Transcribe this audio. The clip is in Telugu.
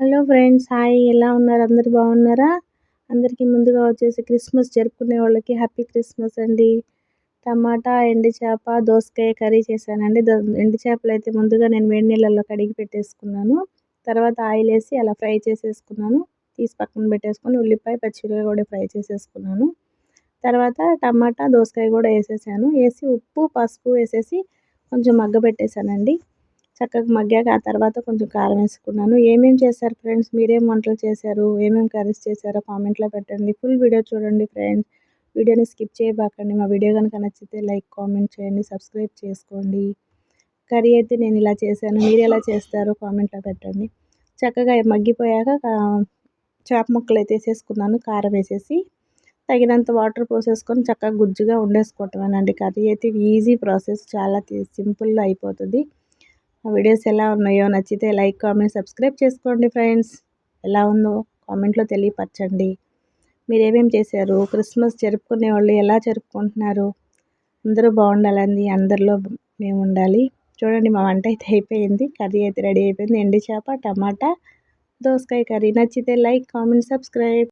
Hello friends, hi. ఎలా ఉన్నారు? అందరూ బాగున్నారా? అందరికీ ముందుగా వచ్చేసి క్రిస్మస్ జరుపుకునే వాళ్ళకి హ్యాపీ క్రిస్మస్ అండి. టమాటా, ఎండు చేప, దోసకాయ కర్రీ చేశానండి. ఎండు చేపలైతే ముందుగా నేను వేడి నీళ్ళల్లో కడిగి పెట్టేసుకున్నాను. తర్వాత ఆయిల్ వేసి అలా ఫ్రై చేసేసుకున్నాను. తీసి పక్కన పెట్టేసుకొని ఉల్లిపాయ, పచ్చిమిరపకాయ కూడా ఫ్రై చేసేసుకున్నాను. తర్వాత టమాటా, దోసకాయ కూడా వేసేసాను. వేసి ఉప్పు, పసుపు వేసేసి కొంచెం మగ్గబెట్టేసానండి. చక్కగా మగ్గాక ఆ తర్వాత కొంచెం కారం వేసుకున్నాను. ఏమేమి చేశారు ఫ్రెండ్స్? మీరేం వంటలు చేశారు? ఏమేమి కర్రీస్ చేశారో కామెంట్లో పెట్టండి. ఫుల్ వీడియో చూడండి ఫ్రెండ్స్. వీడియోని స్కిప్ చేయబాకండి. మా వీడియో కనుక నచ్చితే లైక్, కామెంట్ చేయండి, సబ్స్క్రైబ్ చేసుకోండి. కర్రీ అయితే నేను ఇలా చేశాను. మీరు ఎలా చేస్తారో కామెంట్లో పెట్టండి. చక్కగా మగ్గిపోయాక చేప ముక్కలు అయితే వేసేసుకున్నాను. కారం వేసేసి తగినంత వాటర్ పోసేసుకొని చక్కగా గుజ్జుగా వండేసుకోవటమేనండి. కర్రీ అయితే ఈజీ ప్రాసెస్, చాలా సింపుల్గా అయిపోతుంది. ఆ వీడియోస్ ఎలా ఉన్నాయో నచ్చితే లైక్, కామెంట్, సబ్స్క్రైబ్ చేసుకోండి ఫ్రెండ్స్. ఎలా ఉందో కామెంట్లో తెలియపరచండి. మీరు ఏమేమి చేశారు? క్రిస్మస్ జరుపుకునే వాళ్ళు ఎలా జరుపుకుంటున్నారు? అందరూ బాగుండాలండి. అందరిలో మేము ఉండాలి. చూడండి, మా వంట అయితే అయిపోయింది. కర్రీ అయితే రెడీ అయిపోయింది. ఎండు చేప, టమాటా, దోసకాయ కర్రీ. నచ్చితే లైక్, కామెంట్, సబ్స్క్రైబ్.